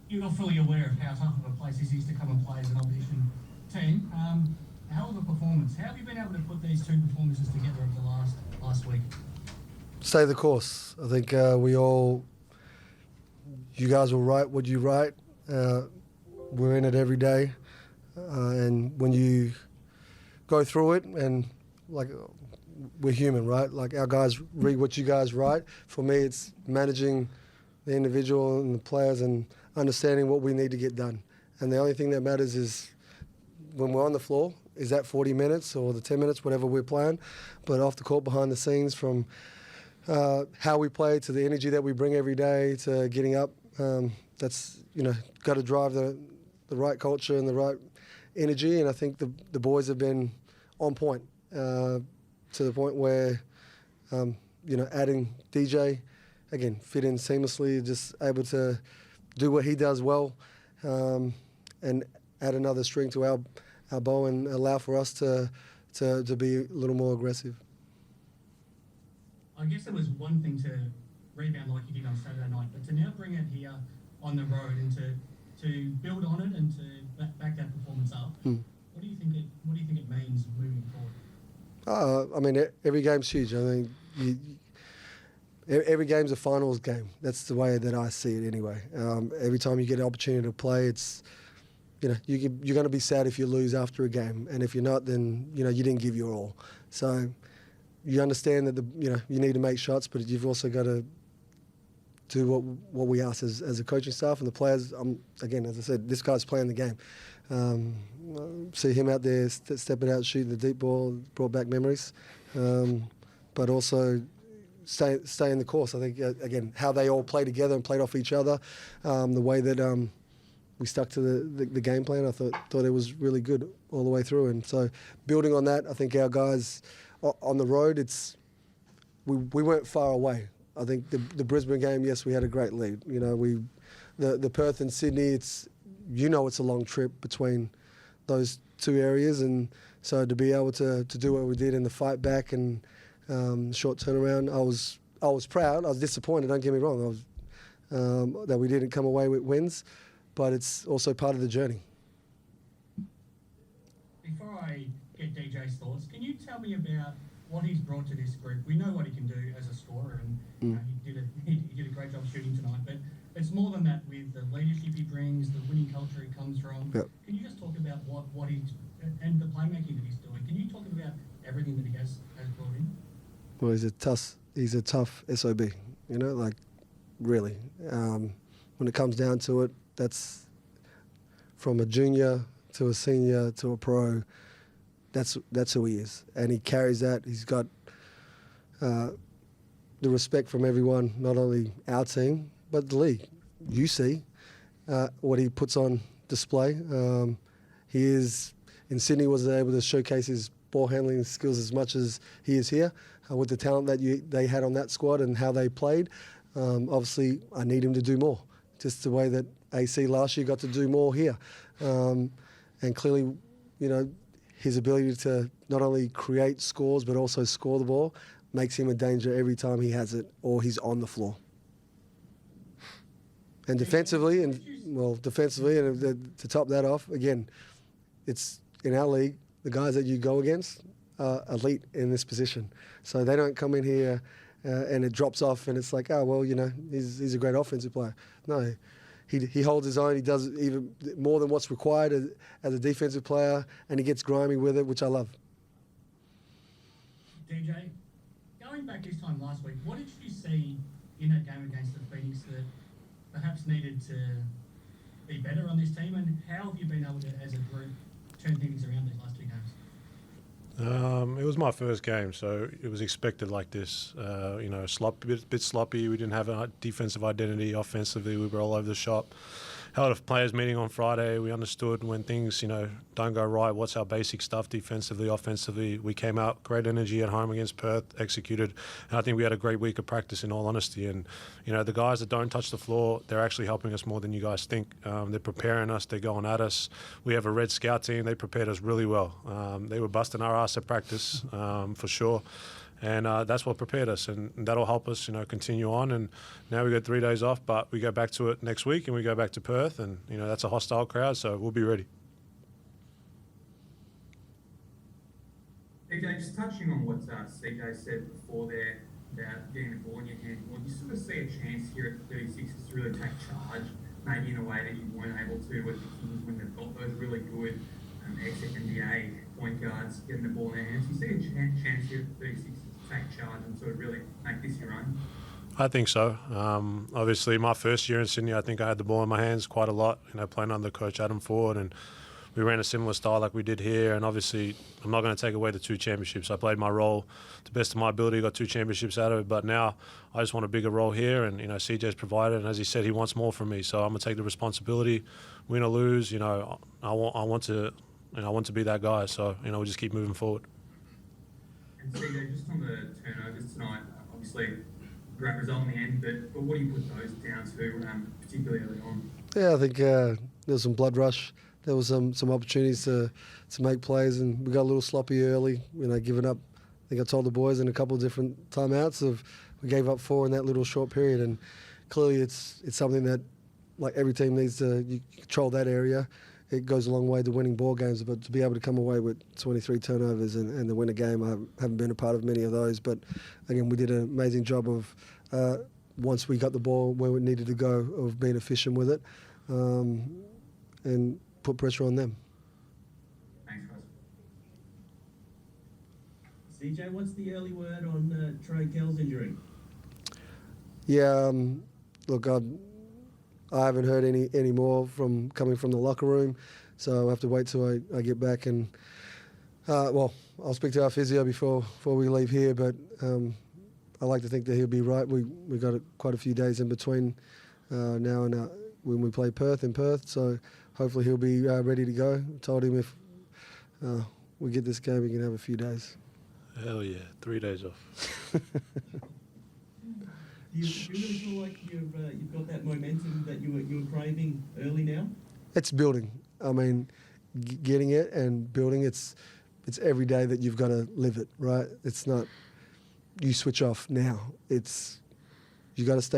you're fully aware of how tough of a place this is to come and play as an opposition team. Hell of a performance. How have you been able to put these two performances together over the last week? Stay the course. I think you guys will write what you write. We're in it every day. And when you go through it, and like we're human, right? Like our guys read what you guys write. For me, it's managing the individual and the players and understanding what we need to get done. And the only thing that matters is when we're on the floor, is that 40 minutes or the 10 minutes, whatever we're playing. But off the court, behind the scenes, from how we play to the energy that we bring every day to getting up, that's, got to drive the right culture and the right energy. And I think the boys have been on point to the point where, adding DJ, again, fit in seamlessly, just able to do what he does well, and add another string to our bow and allow for us to be a little more aggressive. I guess it was one thing to rebound like you did on Saturday night, but to now bring it here on the road and to build on it and to back that performance up, what do you think it means moving forward? Every game's huge. I think every game's a finals game. That's the way that I see it anyway. Every time you get an opportunity to play, it's, you're going to be sad if you lose after a game. And if you're not, then, you didn't give your all. So you understand that, you need to make shots, but you've also got to do what we ask as a coaching staff and the players. Again, as I said, this guy's playing the game. See him out there stepping out, shooting the deep ball, brought back memories. But also stay in the course. I think, again, how they all play together and played off each other, the way that we stuck to the game plan, I thought it was really good all the way through. And so building on that, I think our guys on the road, we weren't far away. I think the Brisbane game, yes, we had a great lead. The Perth and Sydney, it's a long trip between those two areas, and so to be able to do what we did in the fight back and short turnaround, I was proud. I was disappointed. Don't get me wrong. I was that we didn't come away with wins, but it's also part of the journey. Before I get DJ's thoughts, can you tell me about what he's brought to this group? We know what he can do as a scorer, and he did a great job shooting tonight. But it's more than that, with the leadership he brings, the winning culture he comes from. Yep. Can you just talk about what he's and the playmaking that he's doing? Can you talk about everything that he has brought in? Well, he's a tough SOB. Really. When it comes down to it, that's from a junior to a senior to a pro. That's who he is, and he carries that. He's got the respect from everyone, not only our team but the league. You see what he puts on display. He is in Sydney, was able to showcase his ball handling skills as much as he is here, with the talent that they had on that squad and how they played. Obviously, I need him to do more, just the way that AC last year got to do more here, and clearly, his ability to not only create scores but also score the ball makes him a danger every time he has it or he's on the floor. And defensively, and to top that off, again, it's in our league, the guys that you go against are elite in this position. So they don't come in here and it drops off and it's like, he's a great offensive player. No. He holds his own. He does even more than what's required as a defensive player, and he gets grimy with it, which I love. DJ, going back this time last week, what did you see in that game against the Phoenix that perhaps needed to be better on this team, and how have you been able to, as a group, turn things around these last two games? It was my first game, so it was expected like this. Bit sloppy. We didn't have a defensive identity. Offensively, we were all over the shop. Held a players meeting on Friday. We understood when things, don't go right, what's our basic stuff defensively, offensively. We came out great energy at home against Perth, executed, and I think we had a great week of practice in all honesty. And, the guys that don't touch the floor, they're actually helping us more than you guys think. They're preparing us. They're going at us. We have a Red Scout team. They prepared us really well. They were busting our ass at practice, for sure. And that's what prepared us, and that'll help us, continue on. And now we got 3 days off, but we go back to it next week, and we go back to Perth, and that's a hostile crowd, so we'll be ready. CJ, just touching on what CJ said before there about getting the ball in your hand, well, you sort of see a chance here at the 36ers to really take charge, maybe in a way that you weren't able to with the Kings when they've got those really good ex-NBA point guards getting the ball in their hands. You see a chance here at the 36ers to take charge and sort of really make this your own? I think so. Obviously, my first year in Sydney, I think I had the ball in my hands quite a lot, playing under Coach Adam Ford, and we ran a similar style like we did here. And obviously, I'm not going to take away the 2 championships. I played my role to the best of my ability, got 2 championships out of it. But now I just want a bigger role here, and CJ's provided. And as he said, he wants more from me, so I'm going to take the responsibility, win or lose. I want to be that guy. So we'll just keep moving forward. And CJ, just on the turnovers tonight, obviously great result in the end, but what do you put those down to, particularly early on? Yeah, I think there was some blood rush. There was some opportunities to make plays, and we got a little sloppy early, giving up. I think I told the boys in a couple of different timeouts we gave up 4 in that little short period, and clearly it's something that like every team needs to you control that area. It goes a long way to winning ball games, but to be able to come away with 23 turnovers and to win a game, I haven't been a part of many of those. But again, we did an amazing job of once we got the ball where we needed to go, of being efficient with it, and put pressure on them. Thanks, guys. CJ, what's the early word on Trey Kell's injury? Yeah, look, I haven't heard any more coming from the locker room, so I'll have to wait till I get back, and I'll speak to our physio before we leave here, but I like to think that he'll be right. We got quite a few days in between now and when we play Perth in Perth, so hopefully he'll be ready to go. Told him if we get this game, he can have a few days. Hell yeah, 3 days off. Do you really feel like you've got that momentum that you were craving early now? It's building. I mean, getting it and building. It's every day that you've got to live it, right? It's not you switch off now. It's you got to stay